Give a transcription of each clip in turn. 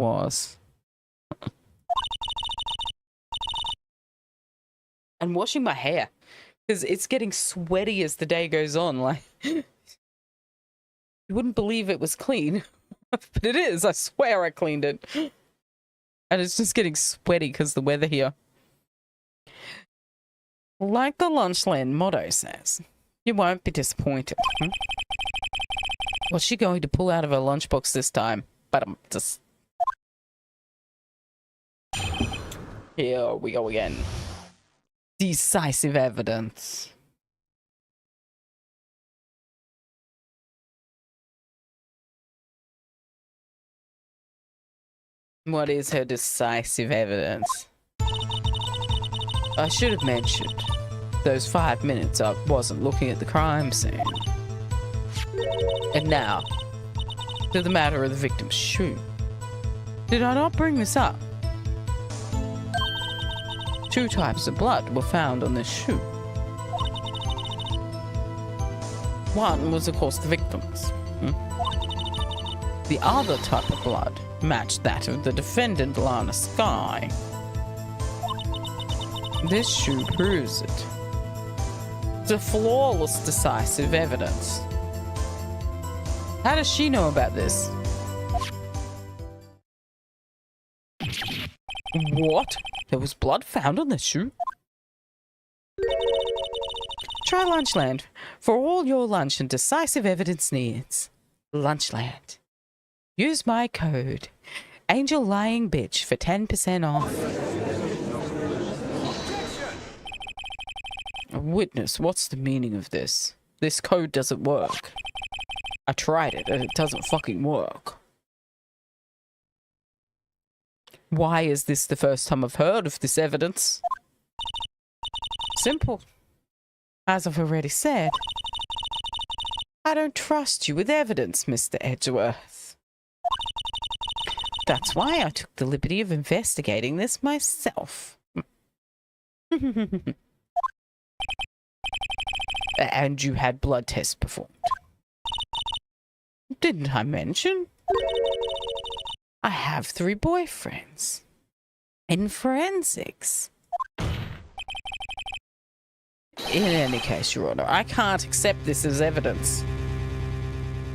was. And washing my hair, because it's getting sweaty as the day goes on. Like, you wouldn't believe it was clean, but it is. I swear I cleaned it. And it's just getting sweaty because the weather here. Like the Lunchland motto says, you won't be disappointed. What's she going to pull out of her lunchbox this time? But just... Here we go again. Decisive evidence. What is her decisive evidence? I should have mentioned those 5 minutes I wasn't looking at the crime scene. And now, to the matter of the victim's shoe. Did I not bring this up? 2 types of blood were found on this shoe. One was, of course, the victim's. The other type of blood matched that of the defendant, Lana Skye. This shoe proves it. It's a flawless, decisive evidence. How does she know about this? What? There was blood found on the shoe? Try Lunchland for all your lunch and decisive evidence needs. Lunchland. Use my code, Angel Lying Bitch, for 10% off. Witness, what's the meaning of this? This code doesn't work. I tried it and it doesn't fucking work. Why is this the first time I've heard of this evidence? Simple. As I've already said, I don't trust you with evidence, Mr. Edgeworth. That's why I took the liberty of investigating this myself. And you had blood tests performed. Didn't I mention? I have 3 boyfriends. In forensics. In any case, Your Honor, I can't accept this as evidence.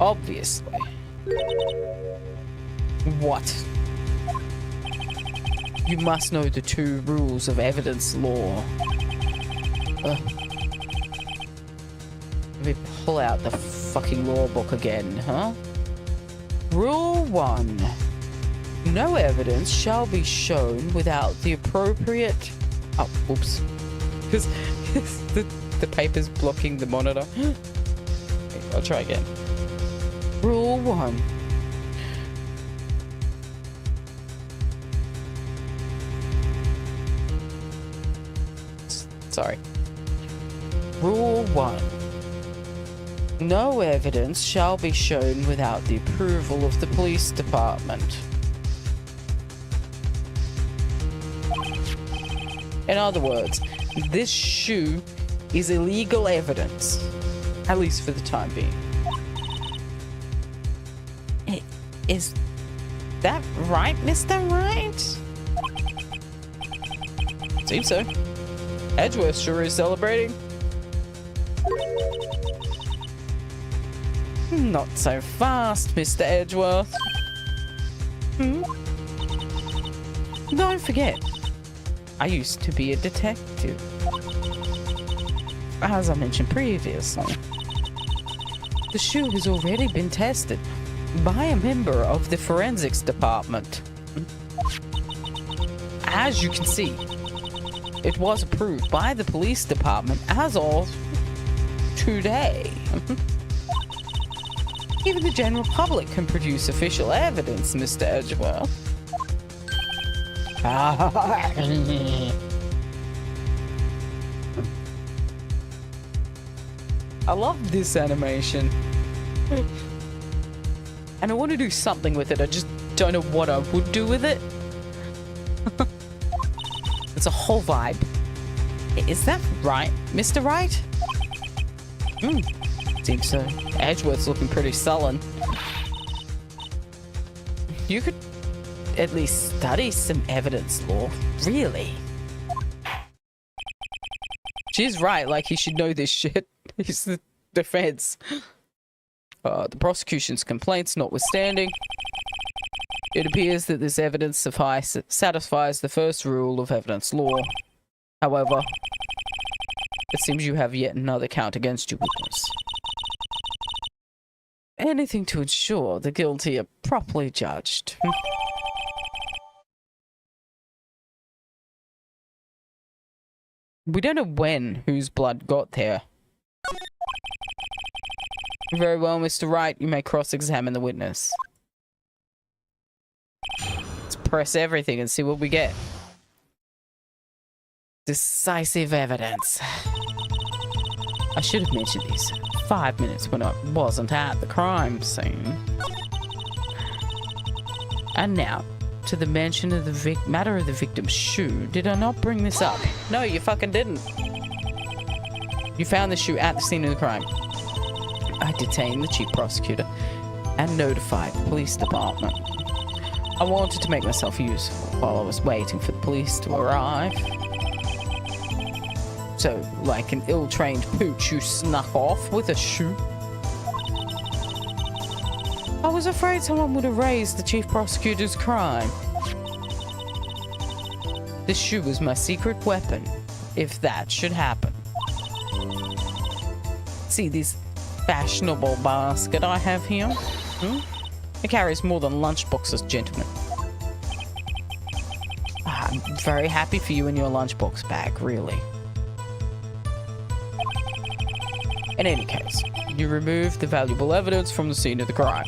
Obviously. What? You must know the 2 rules of evidence law. Let me pull out the fucking law book again, huh? Rule 1. No evidence shall be shown without the appropriate... Oh, oops. Because the paper's blocking the monitor. Okay, I'll try again. Rule 1. Sorry. Rule 1. No evidence shall be shown without the approval of the police department. In other words, this shoe is illegal evidence, at least for the time being. Is that right, Mr. Wright? Seems so. Edgeworth sure is celebrating. Not so fast, Mr. Edgeworth. Don't forget, I used to be a detective. As I mentioned previously, the shoe has already been tested by a member of the forensics department. As you can see, it was approved by the police department as of today. Even the general public can produce official evidence, Mr. Edgeworth. I love this animation. And I want to do something with it. I just don't know what I would do with it. It's a whole vibe. Is that right, Mr. Wright? Seems so. Edgeworth's looking pretty sullen. You could at least study some evidence law. Really? She's right, like he should know this shit. He's the defense. The prosecution's complaints notwithstanding, it appears that this evidence satisfies the first rule of evidence law. However, it seems you have yet another count against your witness. Anything to ensure the guilty are properly judged. We don't know when whose blood got there. Very well, Mr. Wright, you may cross-examine the witness. Let's press everything and see what we get. Decisive evidence. I should have mentioned this 5 minutes when I wasn't at the crime scene. And now, to the mention of the matter of the victim's shoe. Did I not bring this up? No, you fucking didn't. You found the shoe at the scene of the crime. I detained the chief prosecutor and notified the police department. I wanted to make myself useful while I was waiting for the police to arrive. So, like an ill-trained pooch, you snuck off with a shoe? I was afraid someone would erase the chief prosecutor's crime. This shoe was my secret weapon, if that should happen. See this fashionable basket I have here? It carries more than lunchboxes, gentlemen. I'm very happy for you and your lunchbox bag, really. In any case, you removed the valuable evidence from the scene of the crime.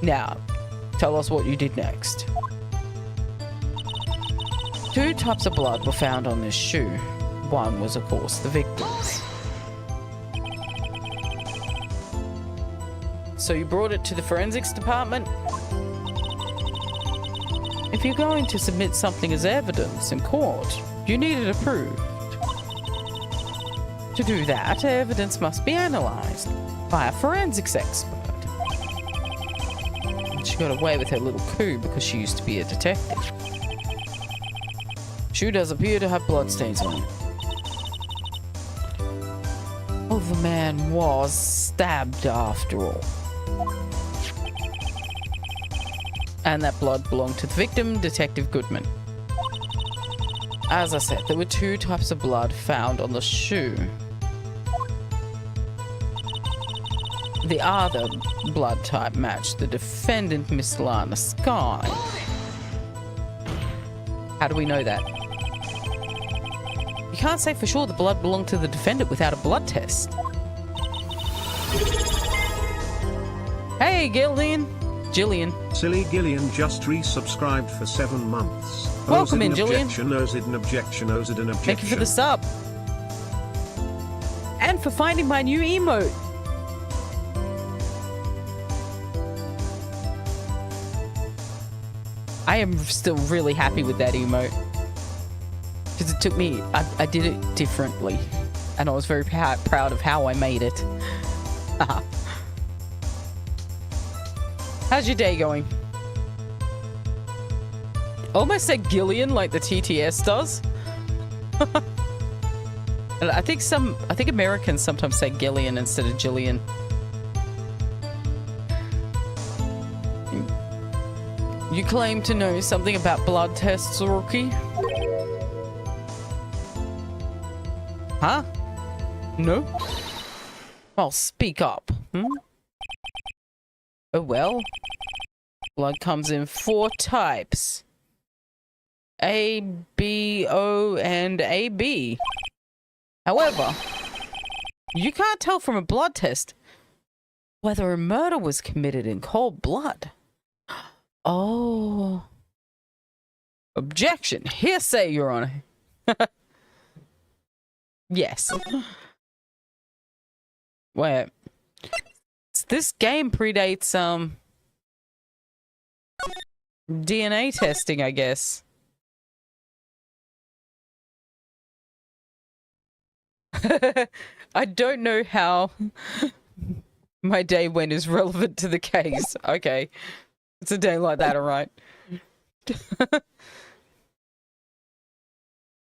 Now, tell us what you did next. 2 types of blood were found on this shoe. One was, of course, the victim's. So you brought it to the forensics department? If you're going to submit something as evidence in court, you need it approved. To do that, evidence must be analysed by a forensics expert. She got away with her little coup because she used to be a detective. Shoe does appear to have bloodstains on it. Oh, the man was stabbed after all. And that blood belonged to the victim, Detective Goodman. As I said, there were 2 types of blood found on the shoe. The other blood type matched the defendant, Miss Lana Sky. How do we know that? You can't say for sure the blood belonged to the defendant without a blood test. Hey, Gillian. Silly Gillian just resubscribed for 7 months. Welcome in, Gillian. Objection. Thank you for the sub. And for finding my new emote. I am still really happy with that emote. Because it took me... I did it differently. And I was very proud of how I made it. How's your day going? Almost said Gillian like the TTS does. And I think Americans sometimes say Gillian instead of Jillian. You claim to know something about blood tests, rookie? Huh? No? Well, speak up. Oh well. Blood comes in 4 types. A, B, O, and AB. However, you can't tell from a blood test whether a murder was committed in cold blood. Oh. Objection. Hearsay, Your Honor. Yes. Wait. This game predates, DNA testing, I guess. I don't know how my day went is relevant to the case. Okay. It's a day like that, alright.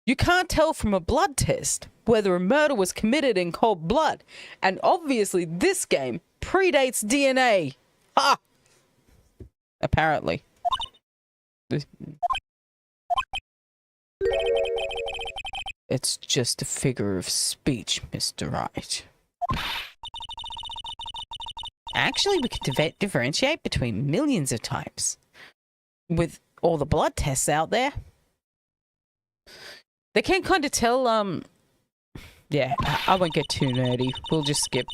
You can't tell from a blood test whether a murder was committed in cold blood. And obviously this game predates DNA. Ha! Apparently. It's just a figure of speech, Mr. Wright. Actually, we can differentiate between millions of types. With all the blood tests out there. They can kind of tell, yeah, I won't get too nerdy. We'll just skip.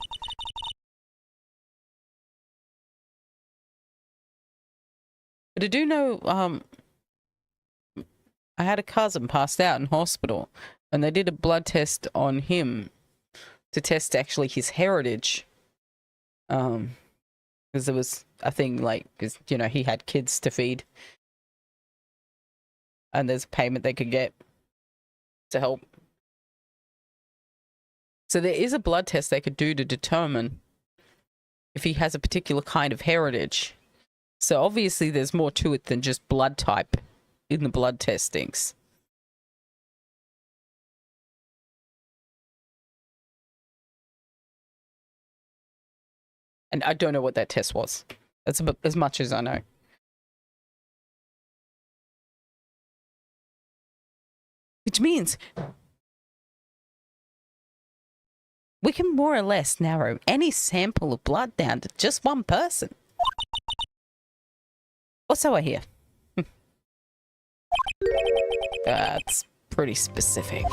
But I do know, I had a cousin passed out in hospital, and they did a blood test on him to test actually his heritage. Because there was a thing like, because, you know, he had kids to feed. And there's a payment they could get to help. So there is a blood test they could do to determine if he has a particular kind of heritage. So obviously there's more to it than just blood type in the blood testings. And I don't know what that test was. That's about as much as I know. Which means we can more or less narrow any sample of blood down to just one person. Or so I hear. That's pretty specific.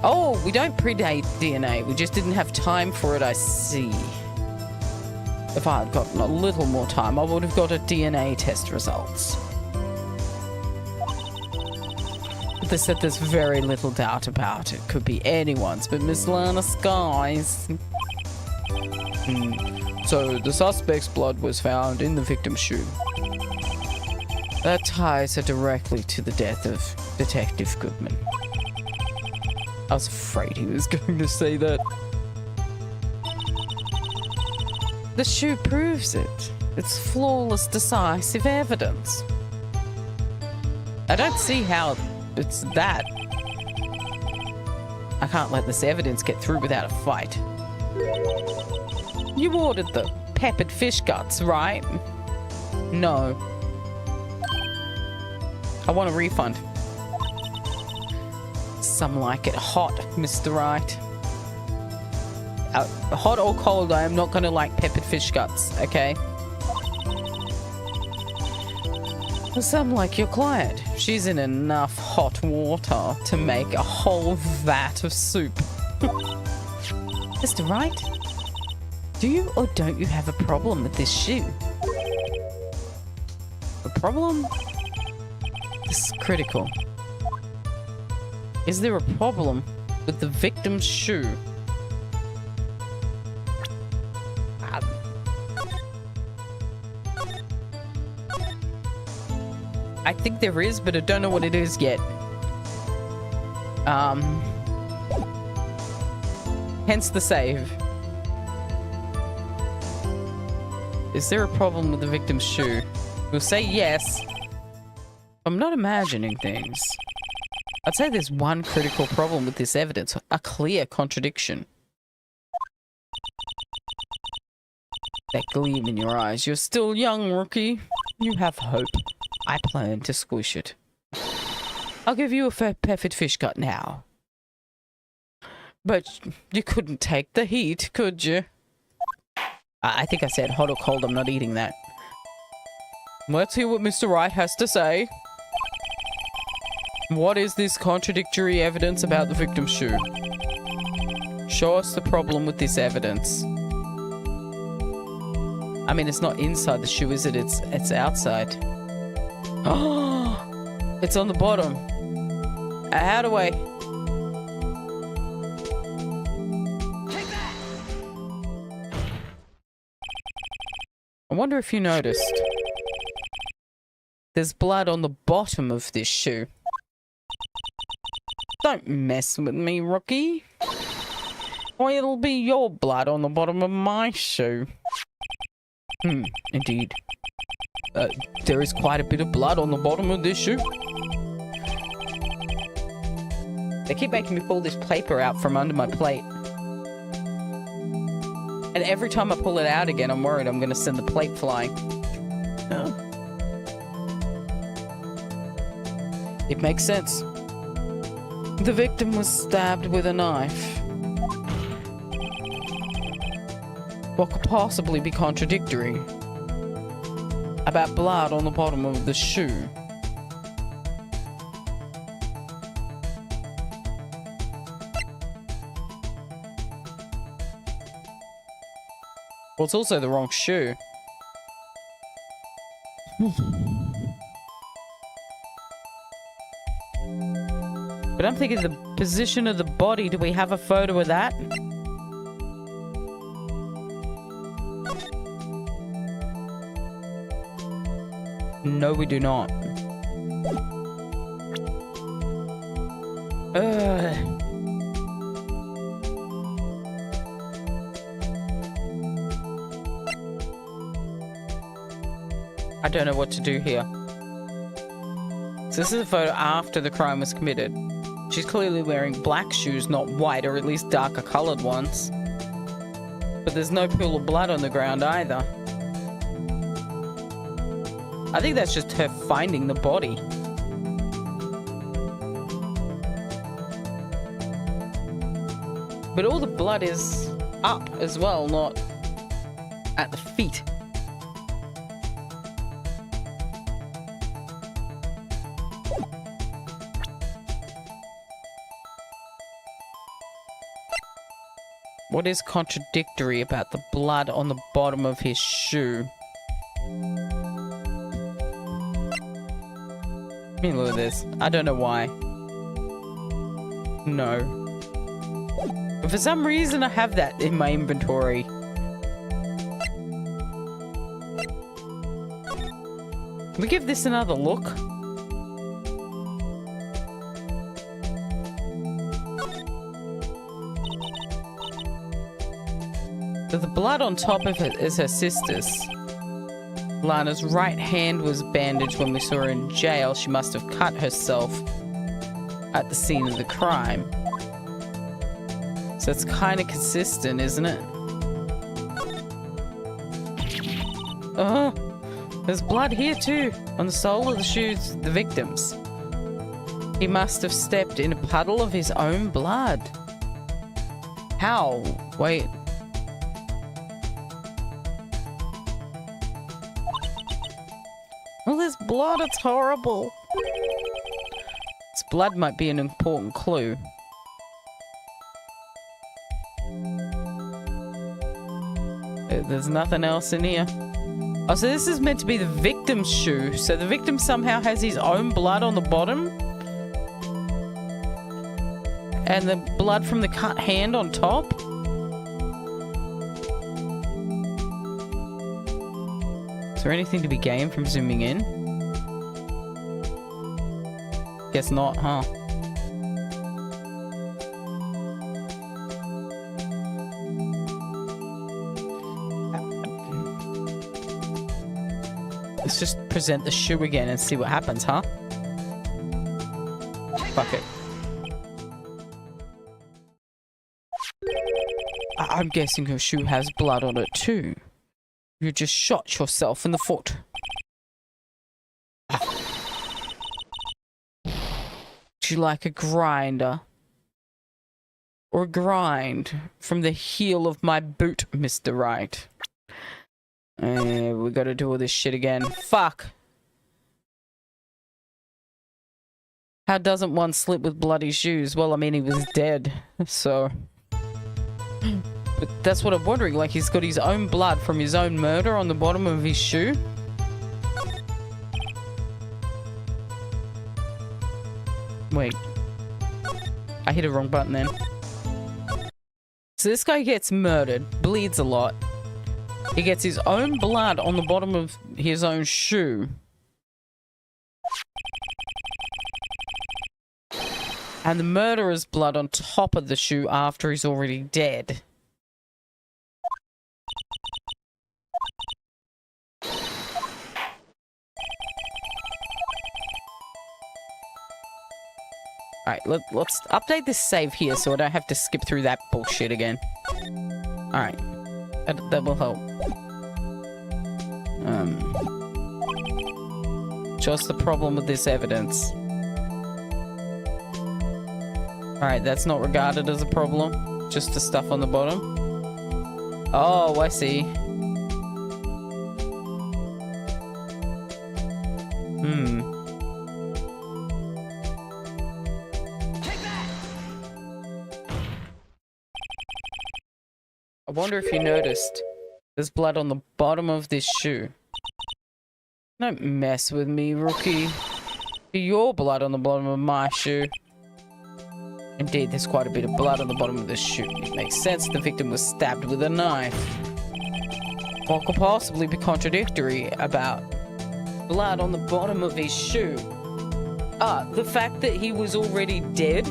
Oh, we don't predate DNA. We just didn't have time for it, I see. If I had gotten a little more time, I would have got a DNA test results. They said there's very little doubt about it. Could be anyone's, but Miss Lana Skies. So the suspect's blood was found in the victim's shoe. That ties her directly to the death of Detective Goodman. I was afraid he was going to say that. The shoe proves it. It's flawless, decisive evidence. I don't see how it's that. I can't let this evidence get through without a fight. You ordered the peppered fish guts, right? No. I want a refund. Some like it hot, Mr. Wright. Hot or cold, I am not going to like peppered fish guts, okay? Some like your client. She's in enough hot water to make a whole vat of soup. Mr. Wright, do you or don't you have a problem with this shoe? A problem? This is critical. Is there a problem with the victim's shoe? I think there is, but I don't know what it is yet. Hence the save. Is there a problem with the victim's shoe? We'll say yes. I'm not imagining things. I'd say there's one critical problem with this evidence. A clear contradiction. That gleam in your eyes. You're still young, rookie. You have hope. I plan to squish it. I'll give you a perfect fish gut now. But you couldn't take the heat, could you? I think I said hot or cold. I'm not eating that. Let's hear what Mr. Wright has to say. What is this contradictory evidence about the victim's shoe? Show us the problem with this evidence. I mean, it's not inside the shoe, is it? It's outside. Oh, it's on the bottom. How do I? Take that! I wonder if you noticed. There's blood on the bottom of this shoe. Don't mess with me, rookie. Or it'll be your blood on the bottom of my shoe. Indeed. There is quite a bit of blood on the bottom of this shoe. They keep making me pull this paper out from under my plate. And every time I pull it out again, I'm worried I'm going to send the plate flying. Oh. It makes sense. The victim was stabbed with a knife. What could possibly be contradictory about blood on the bottom of the shoe? Well, it's also the wrong shoe. But I'm thinking the position of the body. Do we have a photo of that? No, we do not. I don't know what to do here. So this is a photo after the crime was committed. She's clearly wearing black shoes, not white, or at least darker colored ones. But there's no pool of blood on the ground either. I think that's just her finding the body. But all the blood is up as well, not at the feet. What is contradictory about the blood on the bottom of his shoe? I mean, look at this. I don't know why. No. But for some reason, I have that in my inventory. Can we give this another look? The blood on top of it is her sister's. Lana's right hand was bandaged when we saw her in jail. She must have cut herself at the scene of the crime. So it's kind of consistent, isn't it? Oh, there's blood here too, on the sole of the shoes, the victims. He must have stepped in a puddle of his own blood. How? Wait. Oh, there's blood. It's horrible. This blood might be an important clue. There's nothing else in here. Oh, so this is meant to be the victim's shoe. So the victim somehow has his own blood on the bottom. And the blood from the cut hand on top. Is there anything to be gained from zooming in? Guess not, huh? Let's just present the shoe again and see what happens, huh? Fuck it. I'm guessing her shoe has blood on it too. You just shot yourself in the foot. Would you like a grinder? Or a grind from the heel of my boot, Mr. Wright? We gotta do all this shit again. Fuck! How doesn't one slip with bloody shoes? Well, I mean, he was dead, so... But that's what I'm wondering, like he's got his own blood from his own murder on the bottom of his shoe? Wait. I hit a wrong button then. So this guy gets murdered, bleeds a lot. He gets his own blood on the bottom of his own shoe. And the murderer's blood on top of the shoe after he's already dead. Alright, let's update this save here so I don't have to skip through that bullshit again. Alright. That will help. Just the problem with this evidence. Alright, that's not regarded as a problem. Just the stuff on the bottom. Oh, I see. I wonder if you noticed. There's blood on the bottom of this shoe. Don't mess with me, rookie. Your blood on the bottom of my shoe. Indeed, there's quite a bit of blood on the bottom of this shoe. It makes sense the victim was stabbed with a knife. What could possibly be contradictory about blood on the bottom of his shoe? The fact that he was already dead?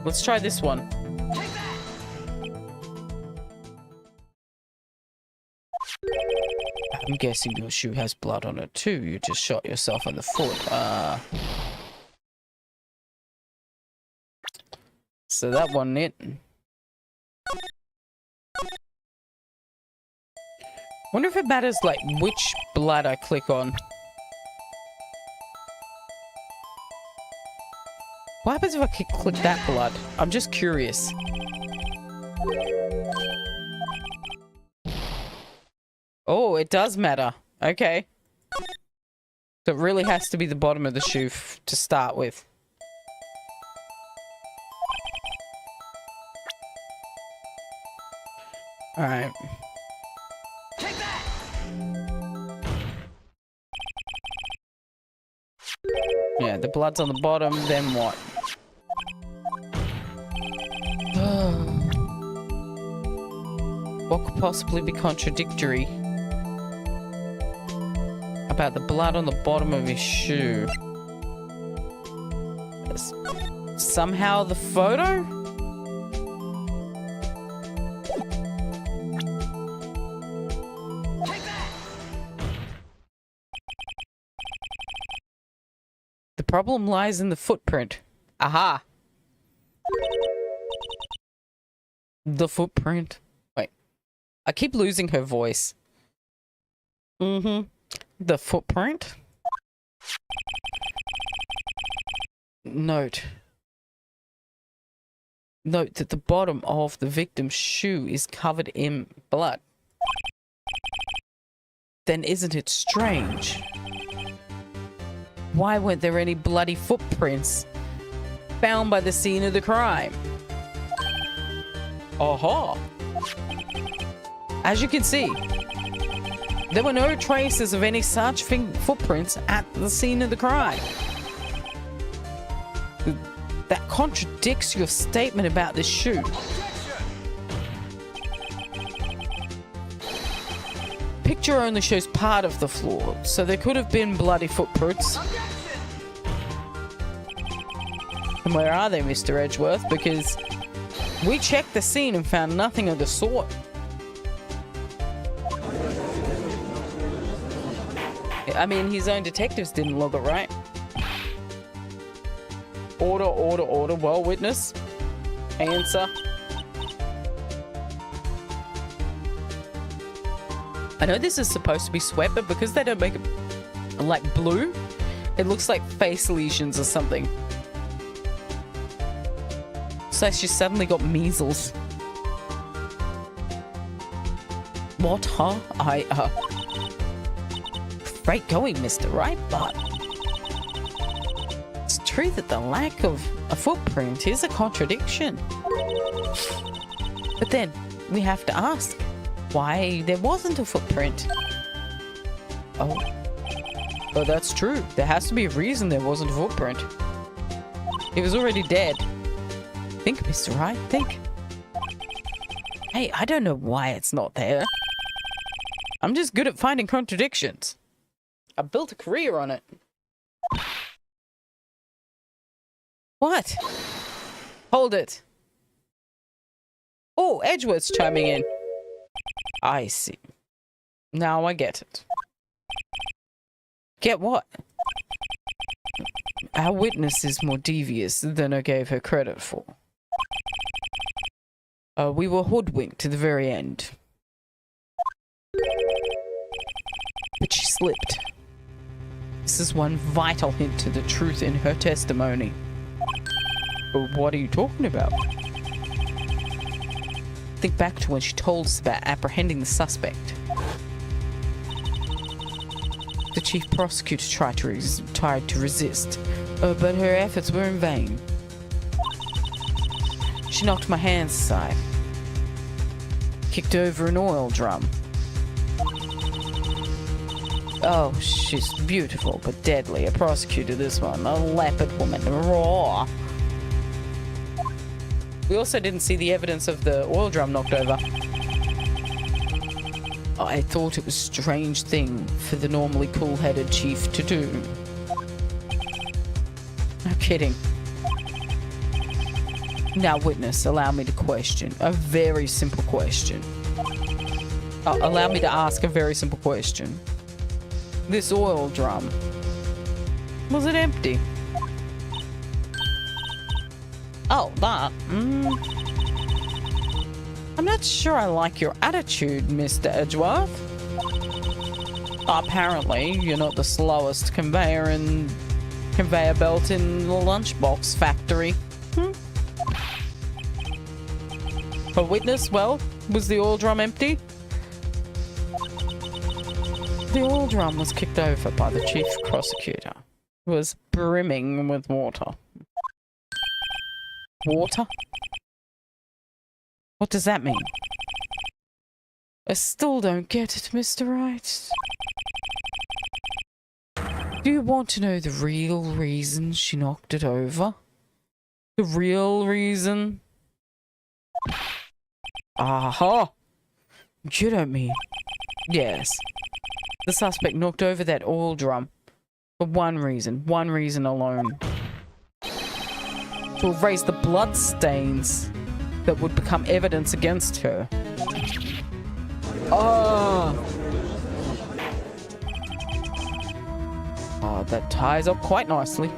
Let's try this one. I'm guessing your shoe has blood on it too. You just shot yourself in the foot. So that wasn't it. Wonder if it matters, like, which blood I click on. What happens if I click that blood? I'm just curious. Oh, it does matter. Okay. So it really has to be the bottom of the shoe to start with. Alright. Yeah, the blood's on the bottom, then what? What could possibly be contradictory about the blood on the bottom of his shoe? Somehow the photo? The problem lies in the footprint. Aha! The footprint. Wait. I keep losing her voice. The footprint? Note that the bottom of the victim's shoe is covered in blood. Then isn't it strange? Why weren't there any bloody footprints found by the scene of the crime? Aha! As you can see, there were no traces of any such footprints at the scene of the crime. That contradicts your statement about this shoe. Picture only shows part of the floor, so there could have been bloody footprints. And where are they, Mr. Edgeworth? Because we checked the scene and found nothing of the sort. I mean, his own detectives didn't log it, right? Order, order, order. Well, witness. Answer. I know this is supposed to be sweat, but because they don't make it, like, blue, it looks like face lesions or something. So she suddenly got measles. What, huh? Great going, Mr. Wright, but it's true that the lack of a footprint is a contradiction. But then we have to ask why there wasn't a footprint. Oh, that's true. There has to be a reason there wasn't a footprint. He was already dead. Think, Mr. Wright, think. Hey, I don't know why it's not there. I'm just good at finding contradictions. I built a career on it. What? Hold it. Oh, Edgeworth's chiming in. I see. Now I get it. Get what? Our witness is more devious than I gave her credit for. We were hoodwinked to the very end. But she slipped. This is one vital hint to the truth in her testimony. What are you talking about? Think back to when she told us about apprehending the suspect. The chief prosecutor tried to resist, but her efforts were in vain. She knocked my hands aside, kicked over an oil drum. Oh, she's beautiful but deadly. A prosecutor, this one. A leopard woman. Raw. We also didn't see the evidence of the oil drum knocked over. I thought it was a strange thing for the normally cool-headed chief to do. No kidding. Now, witness, allow me to question. A very simple question. Allow me to ask a very simple question. This oil drum, was it empty? Oh, that. I'm not sure I like your attitude, Mr. Edgeworth. Apparently, you're not the slowest conveyor belt in the lunchbox factory. A witness, well, was the oil drum empty? The oil drum was kicked over by the chief prosecutor. It was brimming with water. Water? What does that mean? I still don't get it, Mr. Wright. Do you want to know the real reason she knocked it over? The real reason? Aha! You don't mean... Yes. The suspect knocked over that oil drum for one reason alone. To erase the blood stains that would become evidence against her. Oh, that ties up quite nicely.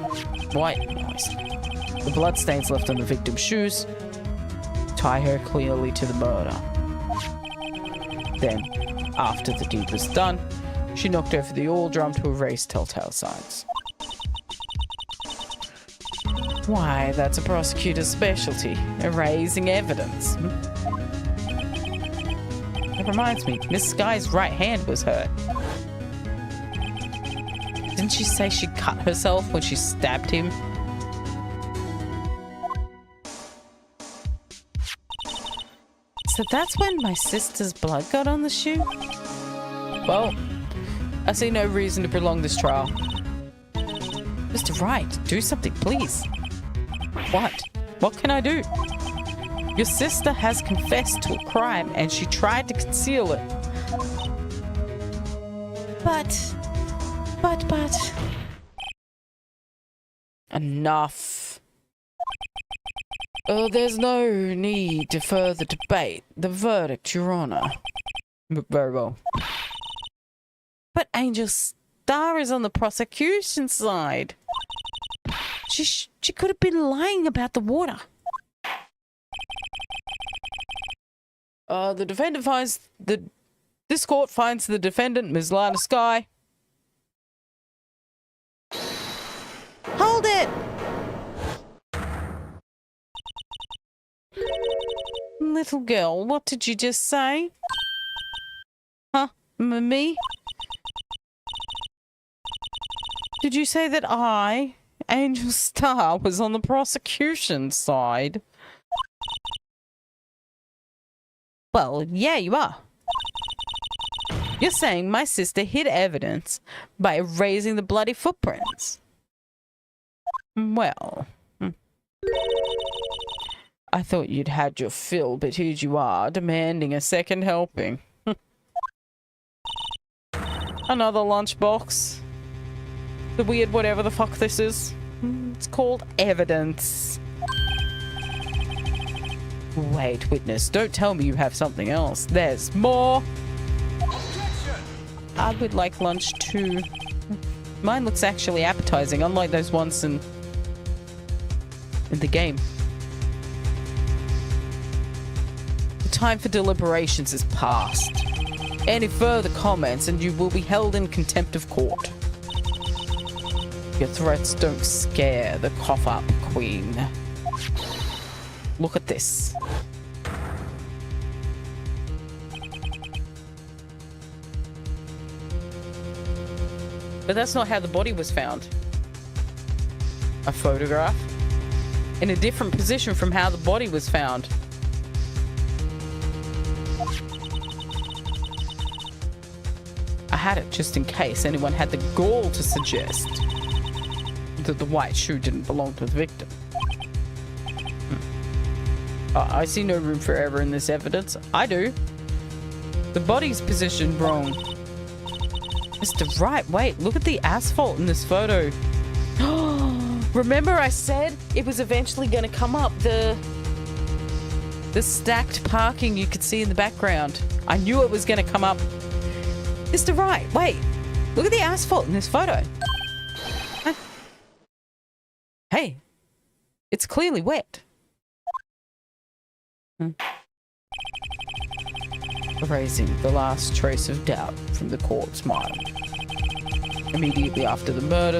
Quite nicely. The bloodstains left on the victim's shoes tie her clearly to the murder. Then, after the deed was done, she knocked over the oil drum to erase telltale signs. Why, that's a prosecutor's specialty, erasing evidence. That reminds me, Miss Skye's right hand was hurt. Didn't she say she cut herself when she stabbed him? So that's when my sister's blood got on the shoe? Well, I see no reason to prolong this trial. Mr. Wright, do something, please. What? What can I do? Your sister has confessed to a crime and she tried to conceal it. But... Enough. Oh, there's no need to further debate the verdict, Your Honor. Very well. But Angel Star is on the prosecution side. She could have been lying about the water. The defendant finds this court finds the defendant, Ms. Lana Skye. Hold it! Little girl, what did you just say? Huh? Me? Did you say that I, Angel Star, was on the prosecution side? Well, yeah, you are. You're saying my sister hid evidence by erasing the bloody footprints. Well... I thought you'd had your fill, but here you are, demanding a second helping. Another lunchbox. The weird whatever the fuck this is. It's called evidence. Wait, witness, don't tell me you have something else. There's more. Objection. I would like lunch too. Mine looks actually appetizing, unlike those ones in the game. The time for deliberations is past. Any further comments and you will be held in contempt of court. Your threats don't scare the cough-up queen. Look at this. But that's not how the body was found. A photograph in a different position from how the body was found. I had it just in case anyone had the gall to suggest that the white shoe didn't belong to the victim. I see no room for error in this evidence. I do. The body's positioned wrong. Mr. Wright, wait, look at the asphalt in this photo. Remember I said it was eventually going to come up, the stacked parking you could see in the background. I knew it was going to come up. Mr. Wright, wait, look at the asphalt in this photo. Hey, it's clearly wet. Erasing the last trace of doubt from the court's mind. Immediately after the murder,